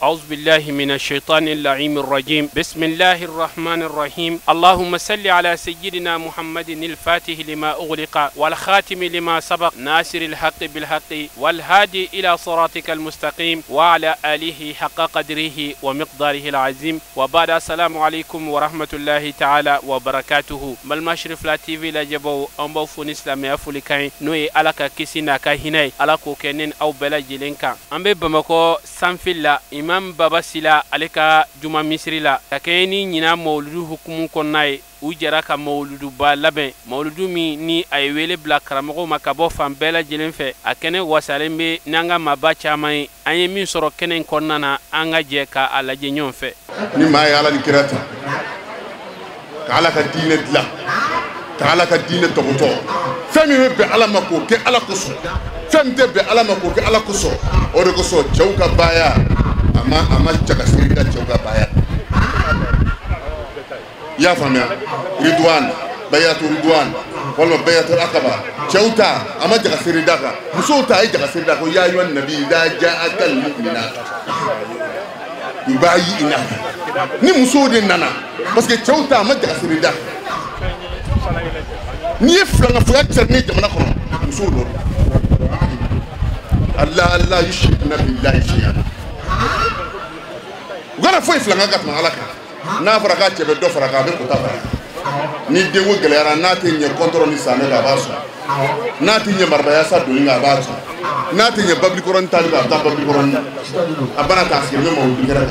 أعوذ بالله من الشيطان اللعين الرجيم بسم الله الرحمن الرحيم اللهم صل على سيدنا محمد الفاتح لما أغلق والخاتم لما سبق ناصر الحق بالحق والهادي إلى صراطك المستقيم وعلى آله حق قدره ومقداره العظيم وبعد السلام عليكم ورحمة الله تعالى وبركاته بالمشرف لا تي في لا جبو أمبو فون إسلامي أفوليكاين نوي ألاكا كيسينا كاهيناي ألاكو كنين أو بلا جيلينكا أمبي بمكو سانفيلا إمام بابا سيلا أليكا جمع مصري لا كاكيني نينا مولدو حكمو كوناي ujara ka mawludu ba laben mawludu mi ni ay wele bla karamago makabo fam bela jelen fe akene wasalembe nanga mabacha mai anye min soro kenen konnana anga je ka alaje nyon fe ni ma yala ni kirata kala ka dine dla kala ka dine toboto femi be ala mako ke ala kuso femte be ala mako ke ala kuso o de kuso chauka baya ama chaka sirida chauka baya يا فهمي رضوان بيات رضوان ولا بيات العقبة شوتا أما جا سيرداكا مسوتا أي جا سيرداكا يا أيها النبي إذا جاءك المؤمنات يبايعنك ni muso de nana parce que chauta أما جا سيرداكا ni flanga foya tserni jamana kono muso do Allah yushrikna billahi shay'an gana foy flanga gat ma alaka na faraka chebe do faraka be ko tafara ni dengo gelera na te nye contrôle ni sane ga baso na te nye barbaya sa do nga baso na te nye babli koron taliba ta babli koron abana ta askir me mo dingera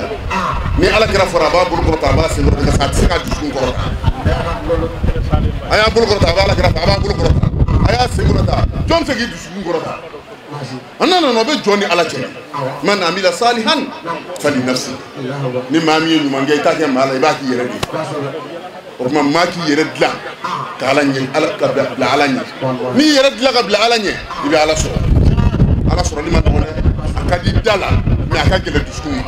ni ala kira fora ba bul ko ta ba se do ka sa ka dusun ko aya bul ko ta ba ala kira ba bul ko ta aya se ko ta jom se gi dusun ko ta anana no be joni ala chene man amila salihan fali nafsi ni mami ñu mangay ta ke mala ba ki yere di o ma ma ki yere dla kala ñi ala ka bla ala ñi ni yere dla ka bla ala ñi ibe ala so ni man wona akadi dala mi akake le duskuma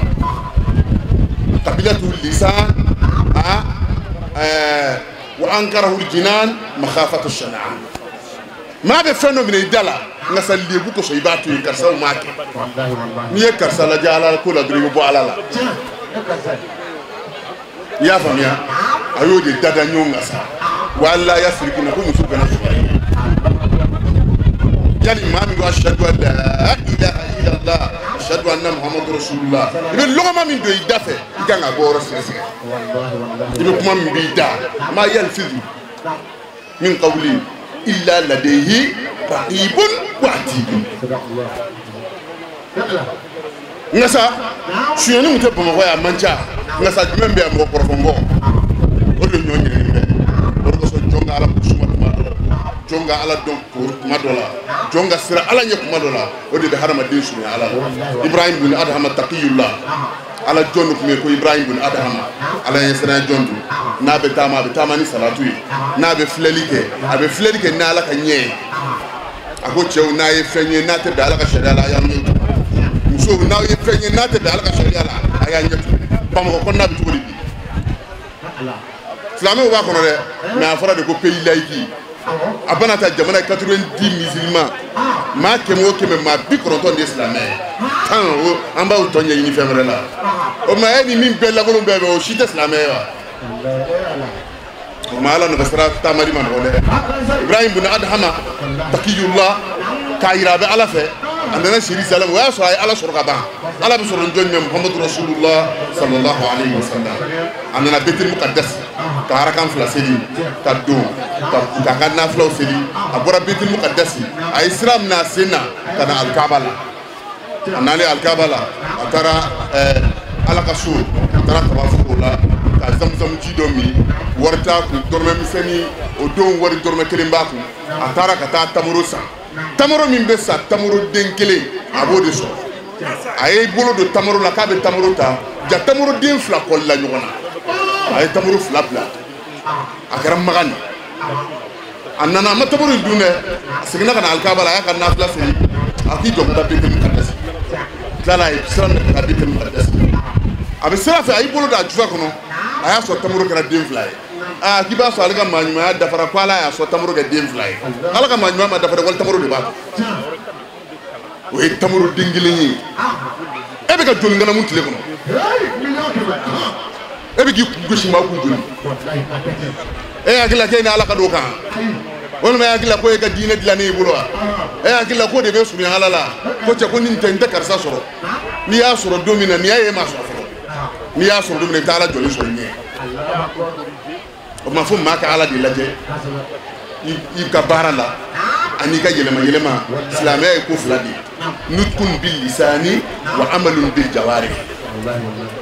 qabilatu lisan wa ankarahu aljinan makhafatu ash-shana'an ma be phénomène dala nga sa lebu ko so ibatu karsa o make ni e karsa la jala ko la drigo bo alala ya famia ayo de dada nyonga sa wala ya sirki na ko musu kana yani mami wa ashhadu an la ilaha illa allah ashhadu anna muhammadur rasulullah ibe logama min do idafe iganga go rasul ibe kuma min bi da ma yalfizu min qawli illa ladayhi raqibun wa atid ngasa suyeni mute bomo ko ya mancha ngasa jumembe am ko profongo o do nyonye be o do so jonga ala ko suma madola jonga ala don ko madola jonga sira ala nyek madola o de harama din sunu ala ibrahim bin adham taqiyullah ala jondu ko ibrahim bin adham ala yesra jondu na be tama ni salatu na be flelike na ala ka nye ako chew na ye fenye na te dala ka sharia la ya nye muso na ye fenye na te dala ka sharia la aya nye pam ko na bi tuguri bi islam o ba kono de mais afara de ko pays laïque abana ta jamana 90 musulmans ma kemo ma bi koronton de islamé tan o amba o tonye ni femre la o ma eni min bella ko be o shite islamé ومالا نبصرة تامري من هذا إبراهيم بن أدهم تقي الله كايرابي على فه عندنا شريك سلام ويسوع على سرقة على بسرعة جنة محمد رسول الله صلى الله عليه وسلم عندنا بيت المقدس كهركان فلسطين كدوم كأننا فلسطين أبورا بيت المقدس إسلام ناسينا كنا الكعبة عندنا الكعبة ترى على كسور ترى توافق الله كزمزم جدومي warta ku dorme mi seni o don wari dorme kelimba ku atara kata tamuro sa tamuro min be sa tamuro denkele abode so ay bolo do tamuro la kabe tamuro ta ja tamuro den fla ko la nyona ay tamuro fla bla akaram magani annana ma tamuro dune signa kana alkabala ya kana fla seni aki do ta betel muqaddas kala ay san ka betel muqaddas abe sera fa ay bolo da jufa kono aya so tamuro kana den fla kiba so alga manyuma dafara kwala ya so tamuro ga dem fly alga manyuma ma dafara wal tamuro de ba o tamuro dingili ni ebe ka joli ngana mun tile kono e bi ki gosi ma ku joni e akila ke ni ala ka do kan wala ma akila ko e ka diine dilane bulo e akila ko de be sumi halala ko ce ko ni tente karsa soro ni ya soro domina ni ya e ma soro ni ya soro domina ta ala joli so ni o ma fu ma ka ala di laje i ka barala ani ka yelema islamay ko fuladi nutkun bil lisani wa amalun bil jawari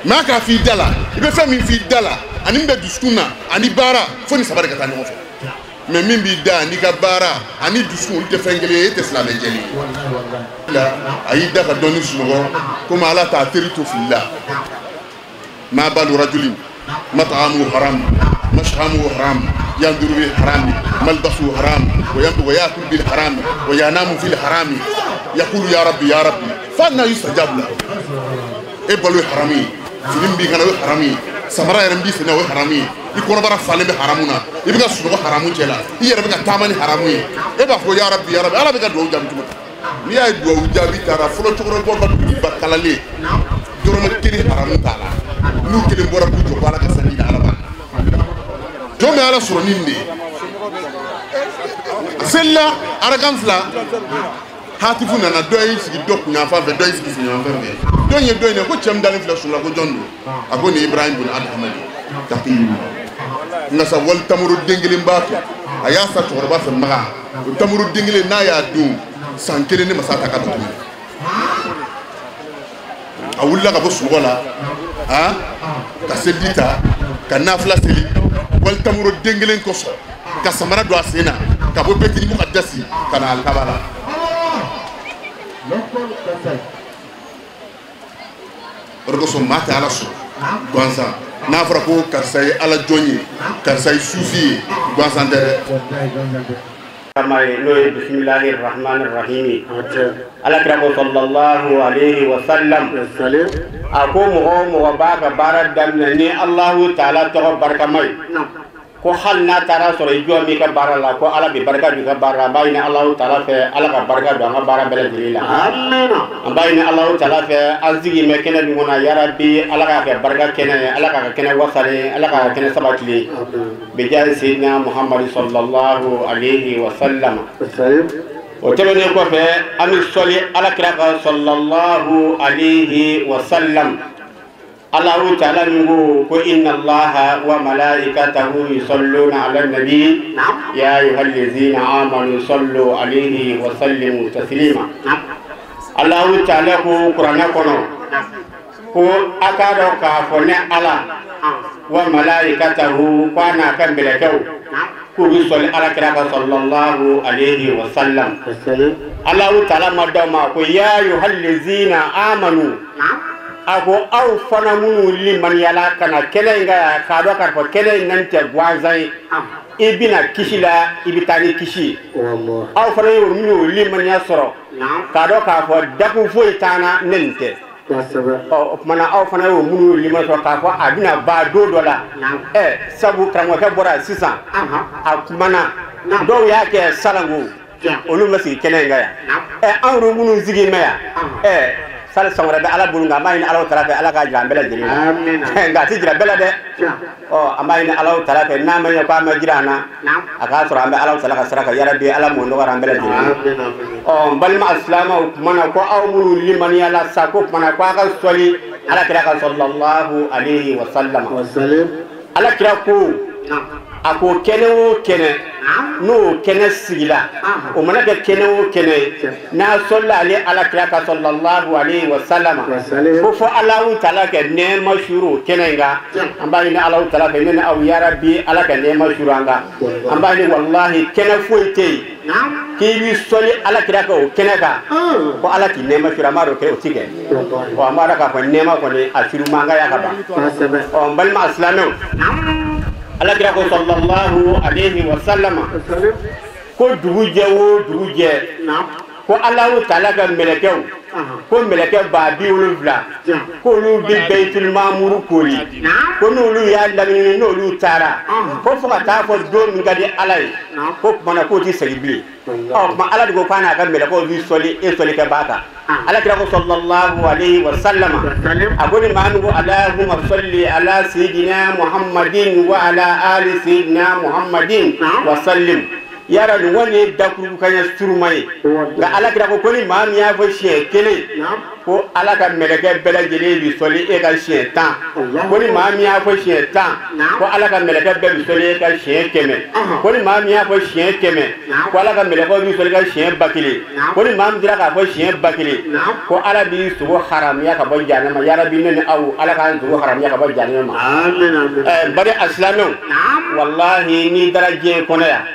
ma ka fi dala ibe fa min fi dala ani be duskuna ani bara fo ni sabare ka tan mo mais min bi da ni ka bara ani duskun te fengele te islamay jeli la ayida ka doni suno ko ma ala ta teritu fillah ma balu rajulin mat'amu haram mashhamu haram ينظر بالحرام ملبسه حرام ويأكل بالحرام وينام في الحرام يقول يا ربي يا ربي فأنا يستجاب له إبلو حرامي فيلم بيكنا حرامي سمرا يرمبي سنا حرامي يكون برا فالم بحرامنا يبقى سنو حرامون جلا يربي تامن حرامي إبقى فو يا ربي ألا بيكا دو جابي تمت نيا دو جابي ترى فلو تقولون بوبا بكالالي دورما كيري حرامون تالا نو كيري بورا بوجو بالا كساني على با جومي على سرونيني سلا أرغانفلا هاتفونا نا دوي سي دوك نافا في دوي سي نافا في دوي نكو تشم دالين فلا سولا كو جوندو اكوني ابراهيم بن ادهم تقي نسا ول تمرو دينغلي مباكو اياسا توربا في مغا تمرو دينغلي نايا دو سانكلي ني مساتا كادو awulla ka bo sugola ha ka sedita ka nafla seli wal tamuro dengelen ko so ka samara do asena ka bo betini muqaddasi kana al kabala orgo so mata ala so gonza nafra ko karsay ala jonni karsay sufi gonza dere bismillahir rahmanir rahim ala kirabo sallallahu alaihi wasallam ako mo baka barad damni Allah taala to barkamay ko halna tara soro jomi ka barala ko ala bi barka bi ka barra bayna Allah taala fe ala ka barka do nga bara bele dilila amin bayna Allah taala fe azigi me kene bi mona ya rabbi ala ka fe barka kene ala ka kene wasale ala ka kene sabatli bi jari sayyidina Muhammad sallallahu alaihi wasallam وتبني كوفي أمي صلي على كرافة صلى الله عليه وسلم الله تعالى نقول إن الله وملائكته يصلون على النبي يا أيها الذين آمنوا صلوا عليه وسلموا تسليما الله تعالى قرآن كنو هو أكادو كافوني على وملائكته وانا كان بلكو كوبي صلى على كرافة صلى الله عليه وسلم الله تعالى مدوما يا أيها الذين آمنوا أكو أو فنمو لمن يلا كان كلنجا كادو كارفو كلن ننتي غوازاي إبنا كشيلا إبتاني كشي أو فنمو لمن يسرو كادو كارفو دكو فويتانا ننتي mana aw fana yo munu lima to ka ko abina ba do dola sabu kan wa ka bora 600 akumana do ya ke salangu onu masi kenenga ya anru munu zigi meya sal sangora be ala bulunga mayni ala tarafe ala ka jira bela jiri amin ngati jira bela de amayni ala tarafe na ma ya pa ma jirana aka sura ambe ala salaka saraka ya rabbi ala mo ndo garan bela jiri amin balma aslama mana ko aw mulu liman yala sako mana ko ka soli ala kira ka sallallahu alaihi wasallam ala kira ko ako kene o kene no kene sigila o mana ke kene o kene na solla ali ala kira ka sallallahu alaihi wasallam fo Allah taala ke ne mashuru kene nga ambani ne Allah taala ke ne aw ya rabbi ala ke ne mashuru anga ambani wallahi kene foite ki bi soli ala kira ka o kene ka ko ala ki ne mashuru amaro ke o tige o amara ka ko ne ma ko ne ashiru manga ya ka ba o mbal ma islamu ala kira ko sallallahu alaihi wasallam ko duguje wo duguje ko Allah taala ga melekew ko meleke ba bi wolofla ko lu bi Baitul Mamur ko li ko no lu ya lamini no lu tara ko fo ka ta fo do mi gadi alay ko mana ko ti selibi ma ala go kana ka meleke ko bi soli e soli ke baka ala kira ko sallallahu alaihi wasallam agoni manu ko allahumma salli ala sayidina muhammadin wa ala ali sayidina muhammadin wa sallim yara ni woni dakuru kanya surumay ga ala kira ko ni mam ya fo chien kele ko ala ka meleke bela jele bi soli e ka chien tan ko ni mam ya fo chien tan ko ala ka meleke be bi soli e ka chien keme ko ni mam ya fo chien keme ko ala ka meleke bi soli ka chien bakili ko ni mam dira ka fo chien bakili ko ala bi sugo haram ya ka bo janama yara bi ne aw ala ka sugo haram ya ka bo janama amen bari aslamu wallahi ni daraje kono ya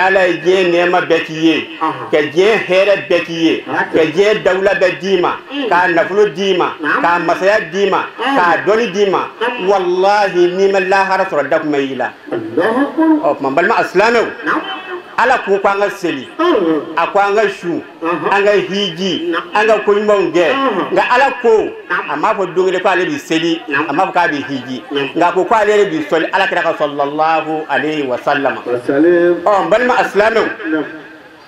la je nema betiye ke je here betiye ke je dawla bedima ka nafulo dima ka masaya dima ka doni dima wallahi ni la harasura dakum mayila o mambal ma aslamu ala ko ko nga seli akwa nga shu anga hiji anga ko mbonge nga ala ko amma fo dungile ko ale bi seli amma fo ka bi hiji nga ko ale bi sol ala kira sallallahu alaihi wasallam o balma aslamu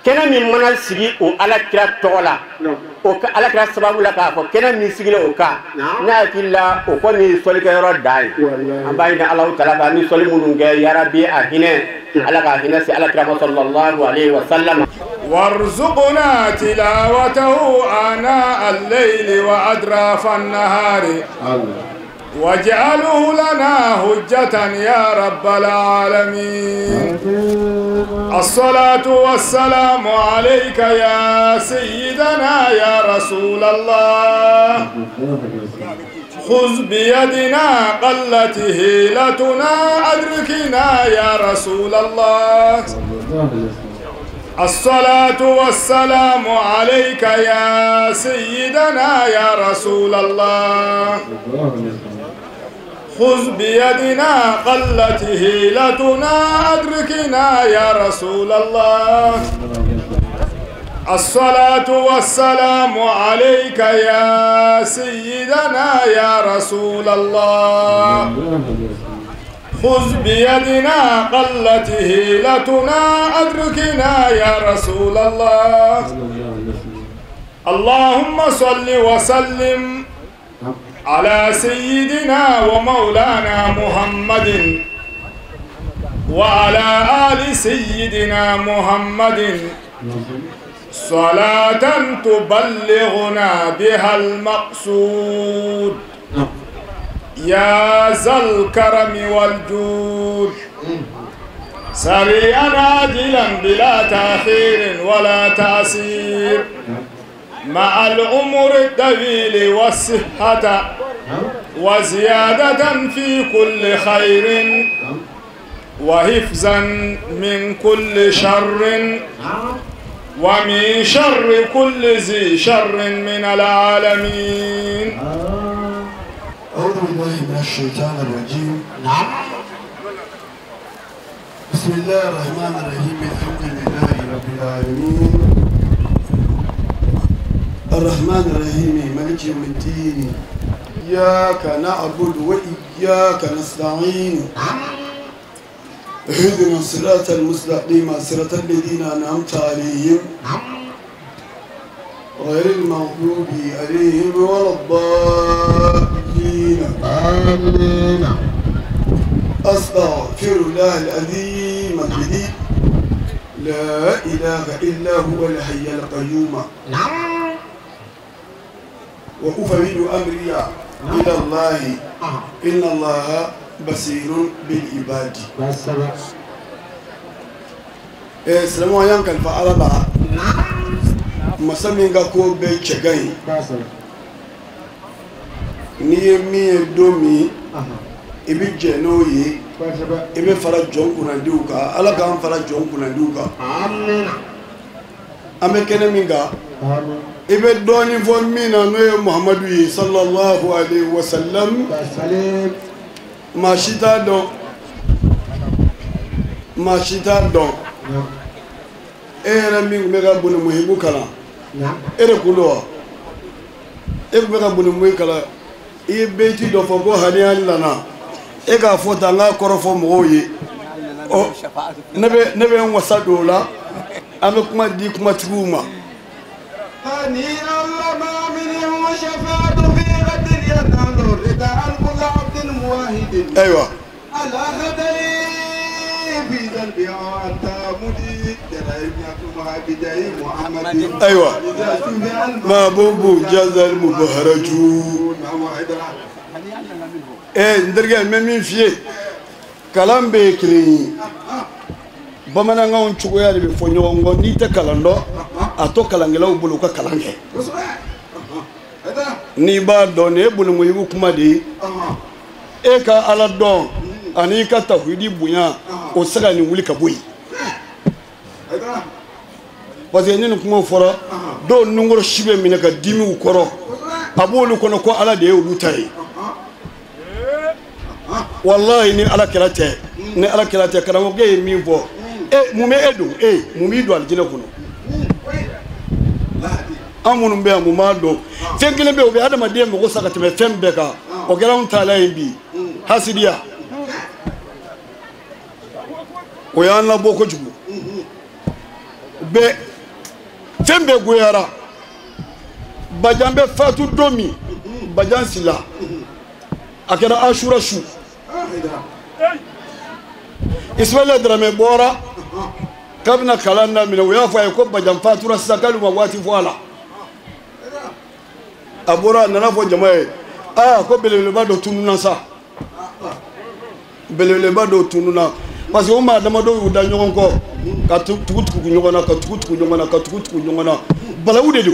kena min mana sigi o ala kira tola o ka ala kira sababu la ka fo kena min sigi o ka na killa o ko ni sol ka ro dai ambayna allah taala ka ni sol mununge ya rabbi ahine على قاهنا على كرام صلى الله عليه وسلم وارزقنا تلاوته آناء الليل وأطراف النهار واجعله لنا حجة يا رب العالمين الصلاة والسلام عليك يا سيدنا يا رسول الله خذ بيدنا قلت هيلتنا أدركنا يا رسول الله الصلاة والسلام عليك يا سيدنا يا رسول الله خذ بيدنا قلت هيلتنا أدركنا يا رسول الله الصلاة والسلام عليك يا سيدنا يا رسول الله خذ بيدنا قلت هيلتنا أدركنا يا رسول الله اللهم صل وسلم على سيدنا ومولانا محمد وعلى آل سيدنا محمد صلاة تبلغنا بها المقصود يا ذا الكرم والجود سريعا عاجلا بلا تأخير ولا تأثير مع العمر الطويل والصحة وزيادة في كل خير وحفظا من كل شر ومن شر كل ذي شر من العالمين. أعوذ بالله من الشيطان الرجيم. نعم. بسم الله الرحمن الرحيم. الحمد لله رب العالمين. الرحمن الرحيم مالك يوم الدين. إياك نعبد وإياك نستعين. اهدنا الصراط المستقيم صراط الذين أنعمت عليهم غير المغضوب عليهم ولا الضالين. آمين. أستغفر الله العظيم الجليل لا إله إلا هو الحي القيوم وأفوض أمري إلى الله إن الله بصير بالعباد. السلام عليكم كيف أربعة مسامين كوب بيتشجعي نيمي دومي ibi jeno yi ibi fara jon kuna diuka ala kan fara jon kuna diuka amen ame kene minga amen ibi doni fo mina no muhammadu yi sallallahu alaihi wasallam salam mashita don era mingu mega bunu muhibu kala era kulo e ko ka bulu moy kala e beyti do fo go hani allana e ka fo tanga korofo mo ye o nebe on wasado la ame kuma di kuma tiguma hani allama min wa shafa'atu fi ghadin yanalu rida al-kulli 'abdin muwahhid aywa ala ghadai fi dhalbi wa anta mudi dalaibatuha bidai muhammad aywa ma bubu jazal mubaharaju ndergel memin fiye kalambe kiri bamana ngaw chugoya be fo nyongo ni te kalando ato kalangela ubulu ka kalange ni ba donne bulu mo yibu kuma de e ka ala don ani ka tawhidi bunya o saga ni wuli ka boyi parce que ni kuma fora do nungoro shibe mine ka dimi u koro abolu kono ko ala de u lutai wallahi ni ala kirate ni ala kirate karamo ge mi fo mume edu mumi do aljina kuno amunum be amuma do fenkele be obe adama de mo saka teme fembe ka o geraun tala bi hasidiya o ya na boko jugu be fembe goyara bajambe fatu domi bajan sila akera ashura shu ismaila drame bora kabna kalanda mina uyafa yako bajam fatura sakalu mawati fwala abora nanafo jamae ko belele bado tununa sa belele bado tununa parce que uma dama do uda nyogon ko ka tukutuku nyogona ka tukutuku nyogona ka tukutuku nyogona bala ude do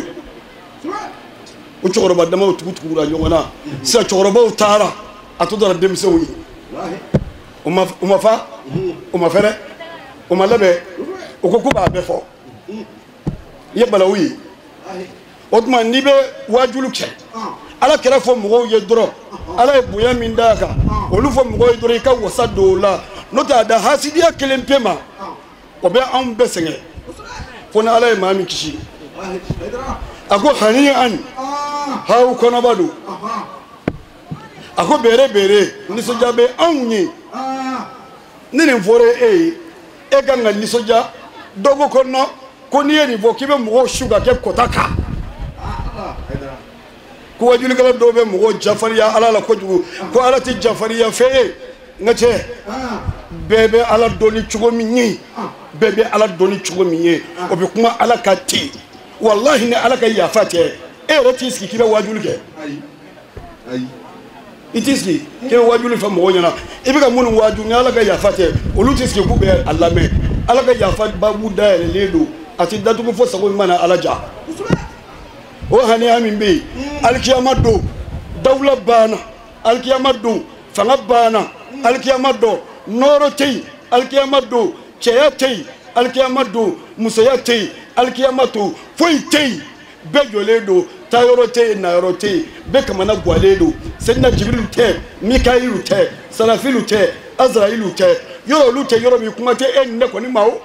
o chogoro dama tukutuku uda nyogona sa chogoro ba utara atodara demse wi uma fa uma fere uma labe o ko ba be fo ye bala wi otuma nibe wajulu ke ala kera fo mo ye doro ala buya min daka olu fo mo ye doro ka wasa dola nota da hasidiya kelempema o be an besenge fo na ala mami kishi ako hani an haw kono badu ako bere ni soja be anyi nini fore e ganga ni soja dogo kono ko ni eni vo kibe mo shuga ke kotaka ko wajuli kala dobe mo jafariya ala la kojugo ko ala ti jafariya fe ngache bebe ala doni chugo minyi bebe ala doni chugo minyi obi kuma ala kati wallahi ni ala ka yafate retiski kibe wajuli ke ai itiski ke wajuli fa mo nyana ibika munu waju ni ala ka yafate olutiski ku be allame ala ka yafat babu da ledo ati datu ko fo sago mana alaja o hani amin be alkiyamado dawla bana alkiyamado fanga bana alkiyamado noro tei alkiyamado cheya tei alkiyamado musaya tei alkiyamato foi tei bejoledo tayoro tei na yoro tei be kamana gwaledo senna jibril te mikailu te sarafilu te azrailu te yoro lu te yoro bi kuma te enne ko ni mawo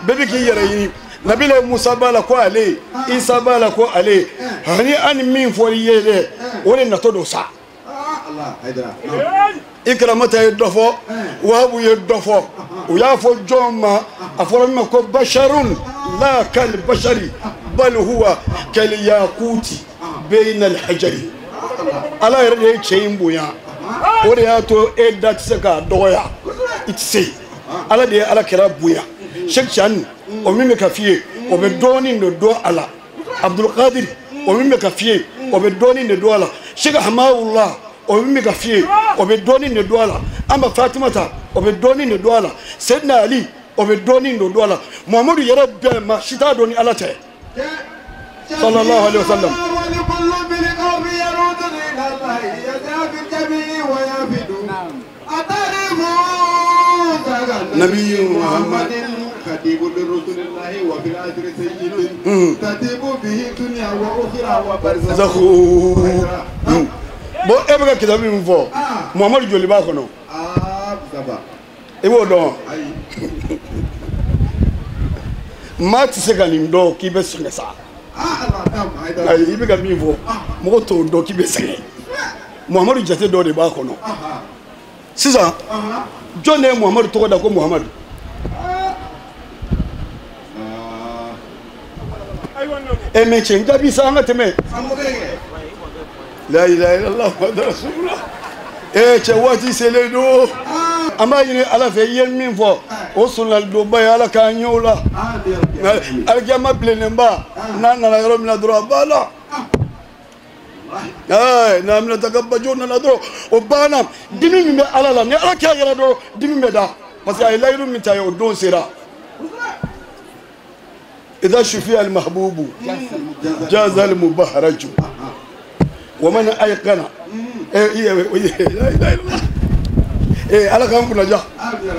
bebe ki yere yi nabile musa bala ko ale isa bala ko ale hani an min fori yele woni na to do sa Allah haidara ikramata yedofo wabu yedofo uya fo joma aforma ko basharun la kal bashari bal huwa kal yaquti bayna al hajari ala yere cheyimbu ya ore ya to edat saka doya itse ala de ala kira buya shekchan o mime kafie o be doni no do ala abdul qadir o mime kafie o be doni no do ala sheka hamaullah o mime kafie o be doni no do ala amba fatimata o be doni no do ala sayyidina ali o be doni no do ala muhammadu yara be ma shita doni ala te sallallahu alaihi wasallam نبي محمد خطيب لرسول الله وفي الآخر سيد تتيب به الدنيا وأخرى وبرزخ بو ابغا كتابي مفو محمد جولي باكونو بابا ايو دون ما تسغاني ندو كي بسنسا i bɛ ka min fɔ mɔgɔ t'o dɔn k'i bɛ sɛgɛn Muhamadu jate dɔ de b'a kɔnɔ sisan jɔn de ye Muhamadu tɔgɔ da ko Muhamadu mais cɛ n jaabi sa an ka tɛmɛ la ilaha illallah muhammadu rasulullah cɛ waati selen don an b'a ɲini Ala fɛ i ye min fɔ o sunnalidonba ye Ala k'an ɲɛ o la alikiyama bilennenba n'a nana yɔrɔ min na dɔrɔn a b'a la n'a minɛ ta ka bajo nana dɔrɔn o banna dimi min bɛ Ala la ni Ala k'a yɛrɛ dɔrɔn dimi bɛ da parce que a ye layiru min ta ye o don sera إذا شفي المحبوب جاز المبهرج ومن أيقن ala kan kuna ja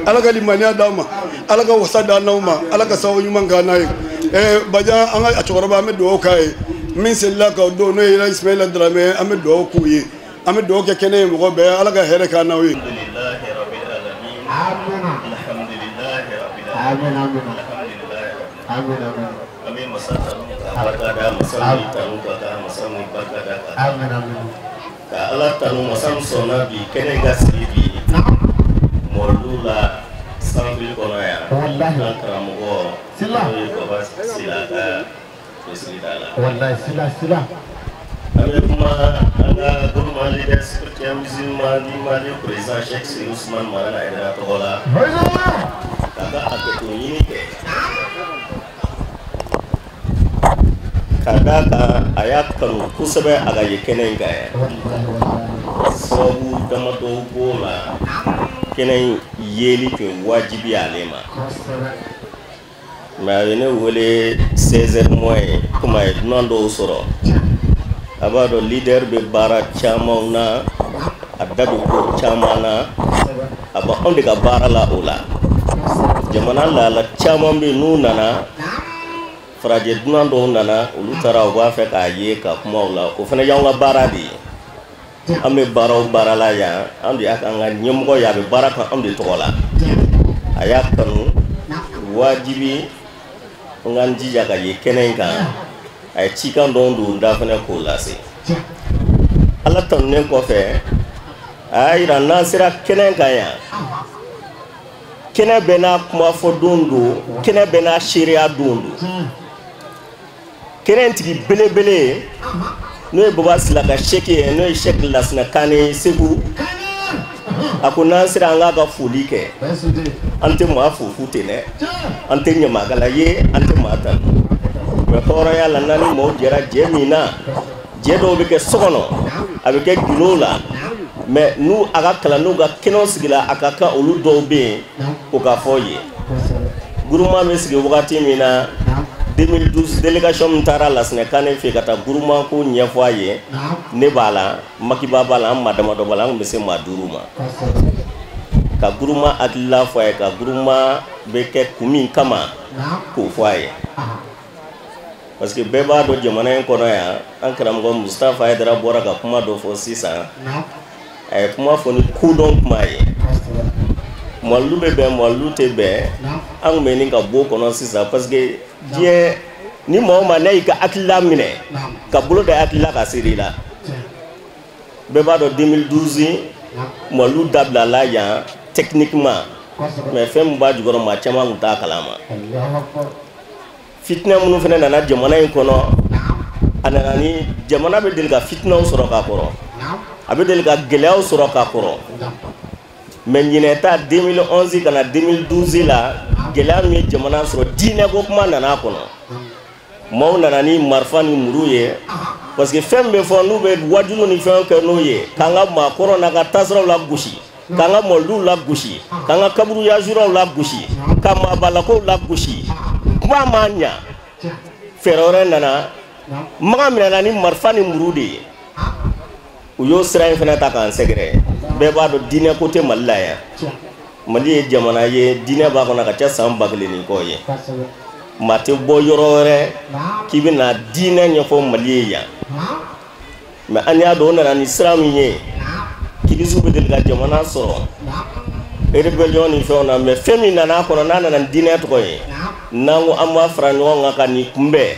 ala ka limaniya da ma ala ka wasa da na ma ala ka sawo nyuma ngana ye baja an ga chokoroba ame do kai min sella ka do no ila Ismaila Drame ame do ku ye ame do ke kene mo be ala ka here ka na we alhamdulillahi rabbil alamin alhamdulillahi rabbil alamin amin amin masatalu barkada masami tanu ka masami barkada amin amin ka ala tanu masam sona bi kene gasri bi molula sambil kono ya wallahi karamugo sila ko bas sila ka sila wallahi sila ame kuma anga gurma leader secretary musulman di mali president Sheikh Sir Usman Marana ida to hola kaga aketo yini ke kaga ka ayat kan kusabe aga yekenen ga sabu dama do bola kenen yeli ke wajibi alema ma yene wole 16 mois kuma nando soro abado leader be bara chama na adabi ko chama na aba onde ga bara la ola jamana la chama be nuna na fraje nando nana ulutara wa fe ka ye ka kuma ola o fana yanga bara di ambe bara la ya andi aka nga nyemgo ya be bara kan amde tokola aya kanu wajibi nganji jaga ye kenenga ay chikan don du ndafane ko lase ala tan ne ko fe ay ran nasira kenenga ya kene bena kuma fo dundu kene bena sharia dundu kene tigi belebele no baba sila ka sheke no shek lasna kane sebu akuna sira nga ga fuli ke ante mo afu futene ante nyama gala ye ante matan me tora ya lanani mo jera jemina jedo be ke sokono abike gilola me nu aga kala nu ga keno sigila akaka olu do be ko ka foye guruma me sigi wakati mina 2012 délégation mtara lasne kane fe kata guruma ko nyefoye ne bala makiba bala madama do bala mbese maduruma ka guruma atla foye ka guruma beke kumi kama ko foye parce que beba do jamana en kono ya ankram go Mustafa Haidara bora ka kuma do fo sisa ay kuma fo ni kudon mai mollu be mollu tebe ang meni ka bo kono sisa parce que die ni mo ma nay ka akila mine ka bulo da akila ka sirila beba do 2012 mollu dabla la ya techniquement mais fem ba jugoro ma chama muta kalama fitna munu fene nana jamana en kono anana ni jamana be del ka fitna o soro ka koro abe del ka geleo soro ka koro mais nyineta 2011 kana 2012 la gelea mi jamana soro dine ko kuma nana kono mo nana ni marfa ni muruye parce que fembe fo nu be wajulu ni fen ke no ye kanga ma koro na ka tasra la gushi kanga moldu la gushi kanga kaburu ya jura la gushi kama balako la gushi kwa manya ferore nana maga mina ni marfa ni murude uyo sira fena ta kan segre be ba do dine ko te mallaya mali jamana ye dine ba ko na ka sam bagle ni ko ye mate bo yorore kibina dine nyofo mali ya me anya do na ni sira mi ye kibisu be del ga jamana so rebellion ni fona me femina na ko na dine to ko ye nangu amma franyo nga kani kumbe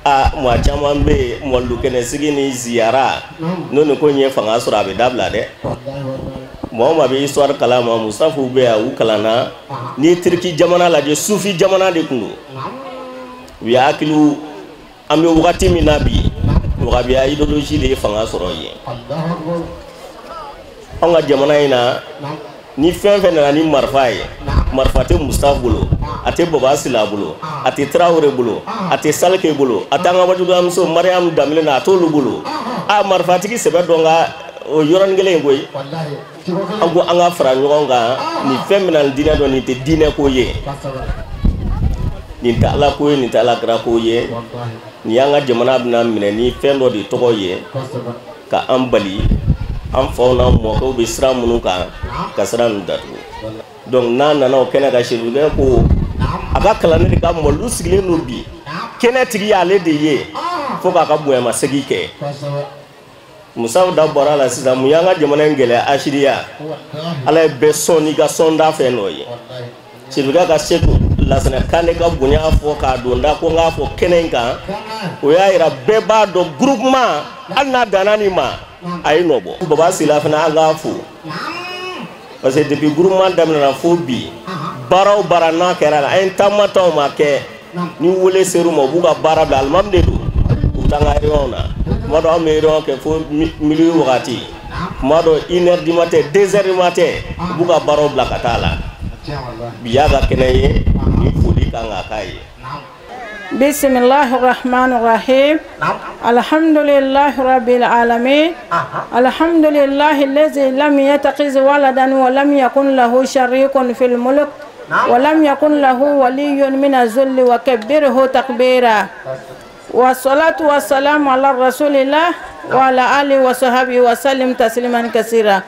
mo caman be mo lu kene sigi ni ziyara no ko nye fanga sura be dabla de mo ma be histoire kalama Mustafa be ya u kalana ni Turki jamana la je sufi jamana de kundu wi akilu ambe wakati minabi wabi ya ideologie de fanga sura ye anga jamana ina ni fɛn na ni marfa ye marfa te Mustafa bolo ate Baba Sila bolo ate Traoré bolo ate Salke bolo ate anga wajuga muso Mariam Damile na tolu bolo a marfa tigi sɛbɛ donga o yoron gele ngoy ango anga fara nyonga ni fɛn na dina do ni te dina ko ye ni ta ala ko ye ni ta ala kra ko ye ni anga jamana bina mine ni fɛn do di togo ye ka ambali am fauna mo ko be sira munu ka kasra ndatu donc nana o kena ka shiru ko aga kala ne ka mo lu sigile no bi kena tigi ya le de ye fo ka ka boya ma segi ke Musa da bora la sisa mu yanga jamana ngele ashiriya ala be soni ga sonda fe no ye shiru ka sheku la sana kane ka bunya fo ka donda ko nga fo kenenka o ya ira be ba do groupement anna danani ma ay nobo Baba Sila fana aga fu parce que depuis groupement damna fo bi baraw barana kera la en tamata ma ke ni wole seru mo buga barab la almam de do utanga riona modo amero ke fo milieu wakati modo 1h du matin 2h du matin buga baraw bla katala biyaga kenaye ni fuli kanga kai Bismillahirrahmanirrahim. Alhamdulillahi rabbil alamin. Alhamdulillahi allazi lam yattakhidh waladan wa lam yakun lahu sharikun fil mulk wa lam yakun lahu waliyyun min az-zulli wa kabbirhu takbira. Wassalatu wassalamu ala rasulillah wa ala alihi wa sahbihi wa sallim tasliman katsira.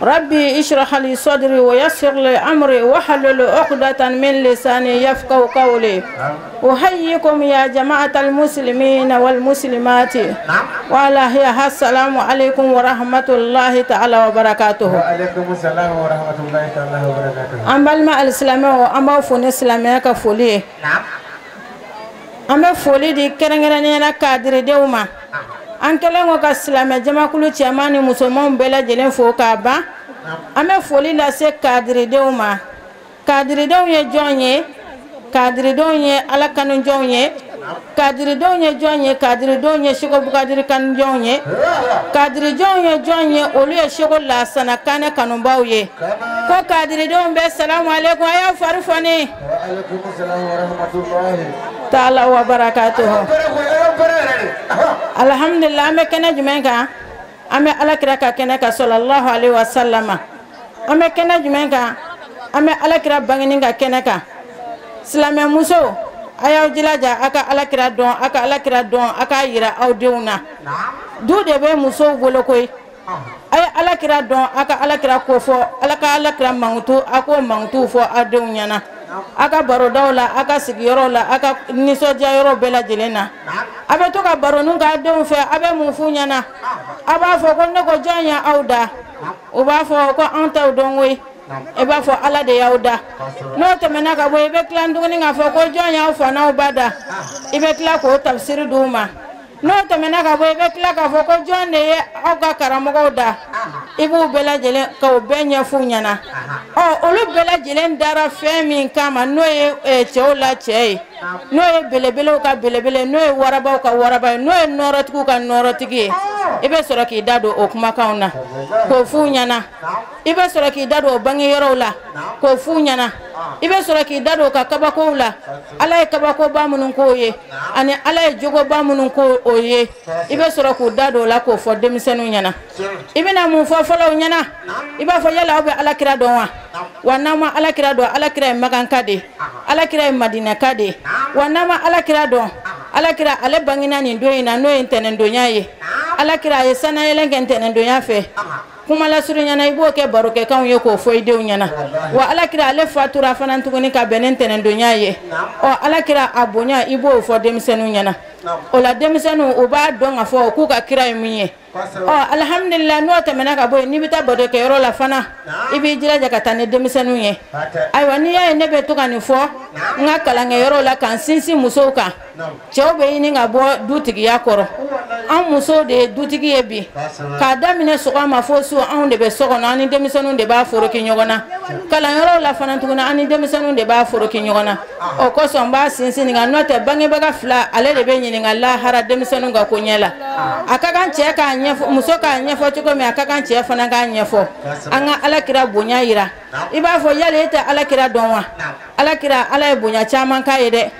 Rabbi ishrah li sadri wa yassir li amri wa halul 'uqdatan min lisani yafqahu qawli. Uhayyikum ya jama'atal muslimina wal muslimati. Wa assalamu alaikum wa rahmatullahi ta'ala wa barakatuh. Wa alaikumussalam wa rahmatullahi ta'ala wa barakatuh. Ambalma al-islama wa amba fune islamia ka foli. Ame foli di kerengere na kadri deuma ankele ngo ka islamia jamakulu chamani musoman bela jelen fo ka ba ame foli la se kadri deuma kadri dew ye jonye kadri donye ala kanu jonye kadri donye jonye kadri donye shiko bukadri kan jonye kadri jonye olu ye shiko la sana kana kanu bawye ko kadri don be assalamu alaikum ya farfani Wa alaikumussalam wa rahmatullahi ta'ala wa barakatuh. Alhamdulillah ame kena jumenka ame ala kira ka kena ka sallallahu alaihi wasallam ame kena jumenka ame ala kira bangini ka kena ka silame muso ayaw jilaja aka ala kira don aka yira audewna du de be muso bolo koy ay ala kira don aka ala kira ko fo ala kira mangutu ako mangutu fo adewnyana aka baro dawla aka sigiyoro la aka nisoja yoro bela jelena abe to ka baro nun ga deun fe abe mu funyana aba fo ko ne ko janya auda o ba fo ko anta udonwe e ba fo ala de yauda no to mena ka boy be klan dungni nga fo ko janya fo na ubada ibe kla ko tafsir duma no to mena ka boy be kla ka fo ko jonne aga karamo ko da ibu bela jele ka o benya funyana o olu bela jele dara femi kama no ye cheola chei no ye belebele ka belebele no ye waraba ka waraba no ye norotiku ka norotigi ibe soro ki dado o kuma kauna ko funyana ibe soro ki dado bangi yoro la ko funyana ibe soro ki dado ka kabako la ala e kabako ba munun ko ye ani ala e jogo ba munun ko oye ibe soro ku dado la ko fo demisenu nyana ibe na mun fo folo nyana ibe fo yala obe ala kira don wa nama ala kira do ala kira magan kade ala kira madina kade wa nama ala kira do ala kira ale bangina ni doina no intenen donya ye ala kira ye sana yelen intenen donya fe kuma la suru ɲana i b'o kɛ baro kɛ kanw ye k'o fɔ i denw ɲana wa alakira ale fatura fana tuguni ka bɛn ni ntɛnɛndonya ye alakira a bonya i b'o fɔ denmisɛnninw ɲana o la denmisɛnninw u b'a dɔn ka fɔ k'u ka kira ye min ye alhamdulillah n'o tɛmɛna ka bɔ yen n'i bɛ taa baro kɛ yɔrɔ la fana i b'i jilaja ka taa ni denmisɛnninw ye ayiwa n'i y'a ye ne bɛ to ka nin fɔ n ka kalankɛyɔrɔ la k'an sinsin musow kan cɛw bɛ ɲini ka bɔ dutigiya kɔrɔ an musow de ye dutigi ye bi k'a daminɛ sɔgɔma fo su anw de bɛ so kɔnɔ an ni denmisɛnninw de b'a foroki ɲɔgɔn na kalanyɔrɔw la fana tuguni an ni denmisɛnninw de b'a foroki ɲɔgɔn na o kosɔn n b'a sinsin nin kan n'o tɛ bangebaga fila ale de bɛ ɲininka lahara denmisɛnninw ka ko ɲɛ la a ka kan cɛ k'a ɲɛfɔ muso k'a ɲɛfɔ cogo min a ka kan cɛ fana k'a ɲɛfɔ an ka alakira bonya yira i b'a fɔ yali e tɛ alakira dɔn wa alakira ala ye bonya caman k'a ye dɛ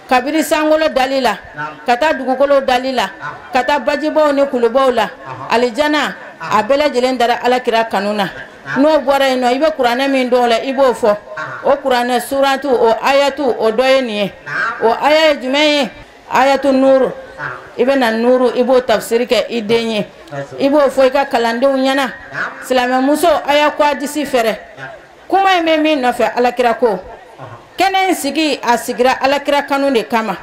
kabiri sangolo dali la ka taa dugukolo dali la ka taa bajibaw ni kulubaw la alijana a bɛɛ lajɛlen dara alakira kanu na n'o bɔra yen nɔ i bɛ kuranɛ min dɔn o la i b'o fɔ o kuranɛ suratu o ayatu o dɔ ye nin ye o aya ye jumɛn ye ayatu nuru i bɛ na nuru i b'o tafsiri kɛ i den ye i b'o fɔ i ka kalandenw ɲɛna silamɛmuso a y'a kɔ a disi fɛrɛ kuma in bɛ min nɔfɛ alakira ko kɛnɛ in sigi a sigira alakira kanu de kama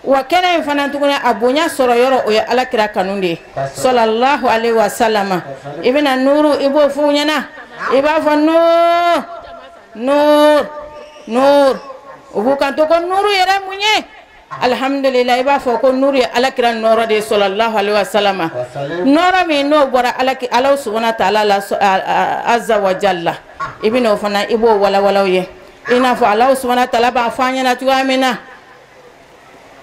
wa kɛnɛ in fana tuguni a bonya sɔrɔ yɔrɔ o ye alakira kanu de ye sallallahu alaihi wasallam i bɛna nuru i b'o fɔ u ɲɛna i b'a fɔ nur nur nur u b'u kanto ko nuru yɛrɛ mun ye alhamdulillah i b'a fɔ ko nuru ye alakira nɔrɔ de ye sallallahu alaihi wasallam nɔrɔ min n'o bɔra ala subhanahu wa ta'ala la azza wa jalla i bɛna o fana i b'o walawalaw ye i n'a fɔ ala subhanahu wa ta'ala b'a fɔ an ɲɛna cogoya min na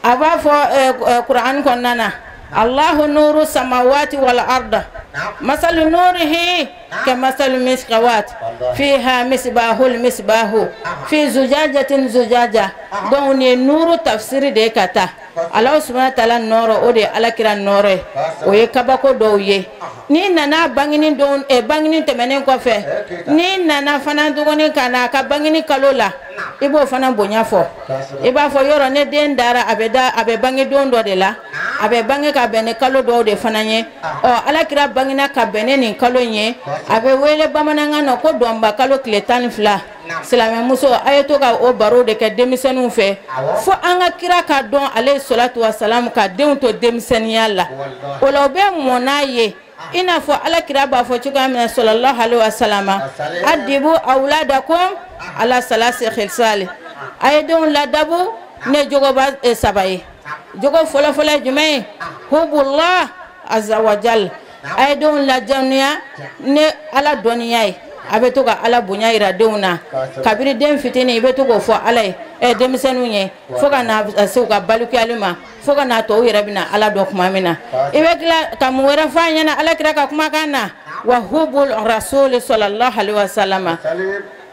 a b'a fɔ Qur'an kɔnɔna na Allahu nuru samawati wal arda masalu nurihi kamasalu miskawat fiha misbahul misbahu fi zujajatin zujaja donc ni nuru tafsiri de kata Allah subhanahu wa ta'ala noro o de alakira noro o ye kabako dɔw ye ni nana bangini don bangini tɛmɛnen kɔfɛ ni nana fana tuguni kana ka bangini kalo la i b'o fana bonya fɔ i b'a fɔ yɔrɔ ne den dara a bɛ bange don dɔ de la a bɛ bange ka bɛn ni kalo dɔw de fana ye alakira bangina ka bɛn ni nin kalo ye a bɛ wele bamanankan na ko dɔnba kalo tile 12 silamɛmuso a ye to ka o baro de kɛ denmisɛnninw fɛ fo an ka kira ka dɔn ale salatu wa salam ka denw to denmisɛnniya la o la o bɛ mɔn n'a ye i n'a fɔ alakira b'a fɔ cogoya min na sallallahu alaihi wasallam adibu awladakum ala salasi khisal a ye denw ladabu ne jogoba 3 ye jogo fɔlɔfɔlɔ ye jumɛn ye hubullah azza wa jal a ye denw lajaniya ne ala dɔnniya ye a bɛ to ka ala bonya yira denw na kabiri den fitinin i bɛ to k'o fɔ ala ye denmisɛnninw ye fo ka na se u ka balikuyali ma fo ka na tɔw yɛrɛ bɛna ala dɔn kuma min na i bɛ tila ka mun wɛrɛ fɔ a ɲɛna alakira ka kumakan na wa hubul rasul sallallahu alaihi wasallam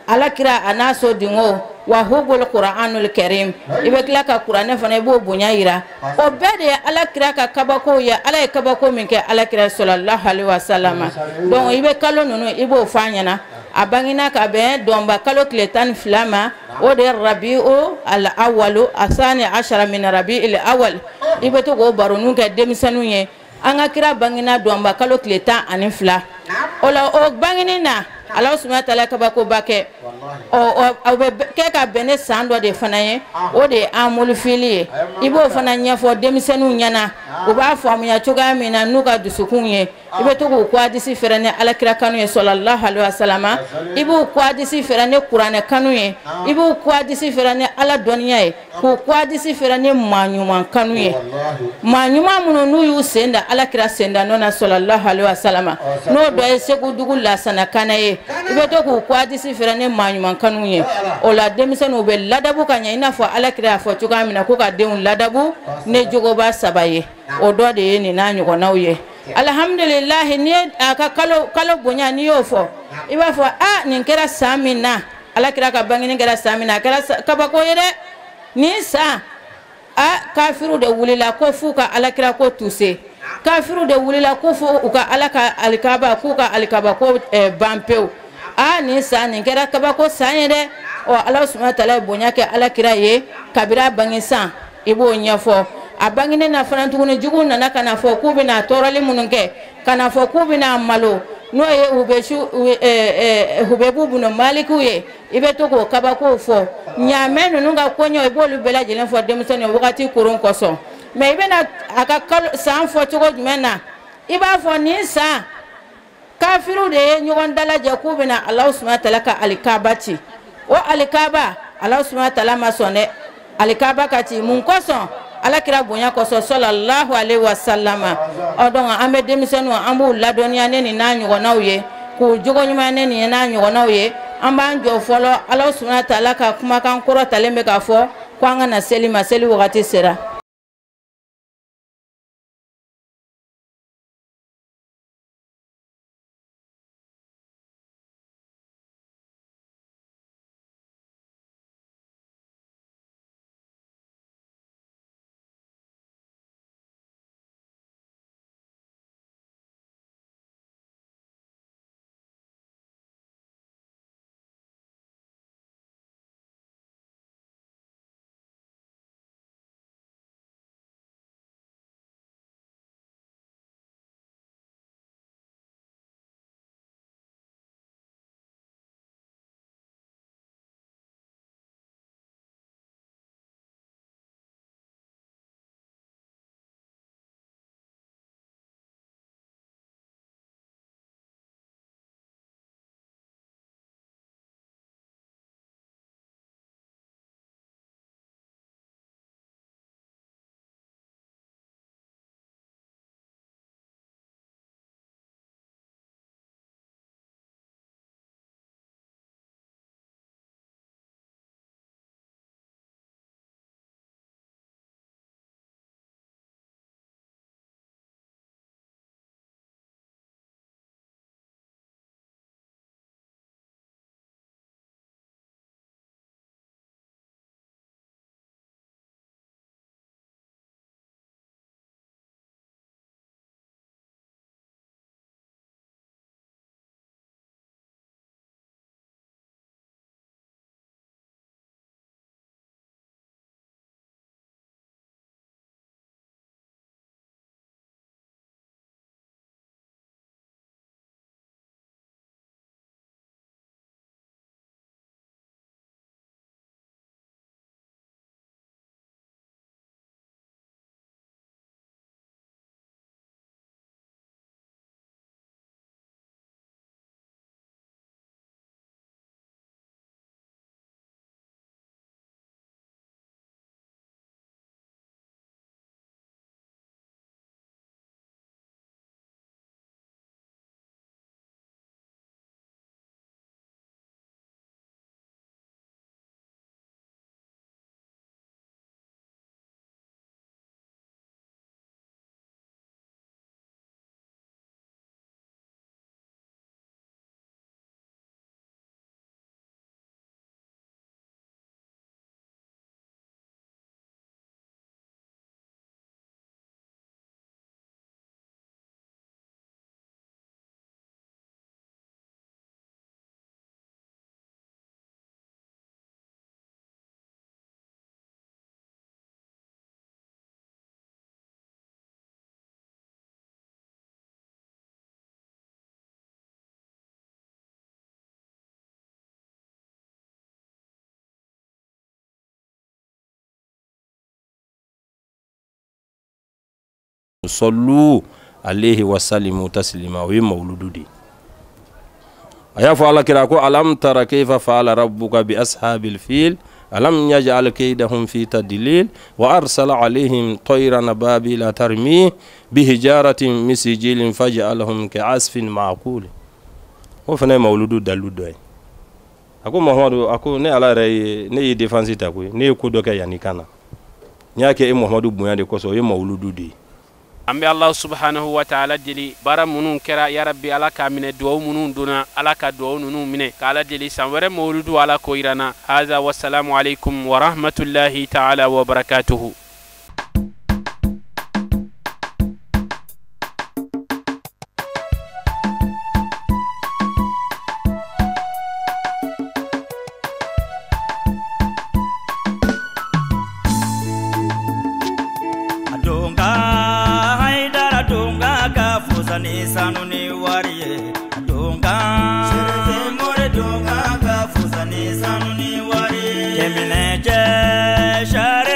alakira a n'a so dingo wa hubul qur'anul karim i bɛ tila ka kuranɛ fana i b'o bonya yira o bɛɛ de ye alakira ka kabako ye ala ye kabako min kɛ alakira sallallahu alaihi wasallam donc i bɛ kalo ninnu i b'o fɔ a ɲɛna a bangina ka bɛn dɔnba kalo tile 12 ma o de ye rabi'u al awwalu asani ashara min rabi'il awwal i bɛ to k'o baronu kɛ denmisɛnninw ye an ka kira bangina dɔnba kalo tile 12 o la o bangini na ala subhanahu wa ta'ala kabako ba kɛ o bɛ kɛ ka bɛn ne san dɔ de fana ye o de ye amulufili ye i b'o fana ɲɛfɔ denmisɛnninw ɲɛna u b'a faamuya cogoya min na n'u ka dusukun ye i bɛ to k'u kɔ disi fɛrɛ ni alakira kanu ye sallallahu alaihi wasallam i b'u kɔ disi fɛrɛ ni kuranɛ kanu ye i b'u kɔ disi fɛrɛ ni ala dɔnniya ye k'u kɔ disi fɛrɛ ni maa ɲuman kanu ye maa ɲuman minnu n'u y'u sen da alakira sen da nɔ na sallallahu alaihi wasallam n'o dɔ ye segu dugu lasana kana ye i bɛ to k'u kɔ disi fɛrɛ ni maa ɲuman kanu ye o la denmisɛnninw bɛ ladabu ka ɲɛ i n'a fɔ alakira y'a fɔ cogoya min na ko ka denw ladabu ne jogoba 3 ye o dɔ de ye nin n'a ɲɔgɔnnaw ye alhamdulillah ni a ka kalo bonya ni y'o fɔ i b'a fɔ nin kɛra san min na alakira ka bangini kɛra san min na a kɛra kabako ye dɛ nin san kafiru de wulila ko f'u ka alakira ko tuse kafiru de wulila ko f'u ka ala ka alikaba k'u ka alikaba ko ban pewu nin san nin kɛra kabako san ye dɛ ala subhanahu wa ta'ala bonya kɛ alakira ye kabira bangi san i b'o ɲɛfɔ a bangine na fana tuguni jugu nana kana fɔ k'u bɛna tɔɔrɔli minnu kɛ kana fɔ k'u bɛna malo no ye ubeshu hubebu buno maliku ye ibe to ko kaba ko fo nyame nunu ga konyo ibolu bela jelen fo demsoni wakati kurun koso me ibe na aka san fo to ko jumena iba fo ni sa kafiru de nyogon dala jaku bina Allah subhanahu wa ta'ala ka alikabati o alikaba Allah subhanahu wa ta'ala masone alikaba kati mun koso ala kira bonya koso sallallahu alaihi wasallama odon ambe demisenu ambu ladonia neni na nyogonaw ye ku jogo nyuma neni na nyogonaw ye amba njo folo Allah subhanahu wa ta'ala ka kuma kan koro talembe ka fo kwanga na selima seli wakati sera صلوا عليه وسلموا تسليما ومولودي أيا فعل كراكو ألم ترى كيف فعل ربك بأصحاب الفيل ألم يجعل كيدهم في تدليل وأرسل عليهم طيرا أبابيل ترميه بحجارة من سجيل فجعلهم كعصف معقول وفنا مولود دلود أكو محمد أكو نه على رأي نه ديفانسي تكو نه كودوكا يعني كنا نياكي محمد بنيا دكوسو يمولود دي ambe Allah subhanahu wa ta'ala dili bara munun kera ya rabbi ala ka mine duwa munun duna ala ka duwa nunu mine kala dili sanwere mawludu ala ko irana hadha wassalamu alaikum wa rahmatullahi ta'ala wa barakatuhu Sanu ni wariye dunga Sherife more dunga ka fusani sanuni wari Kemine je share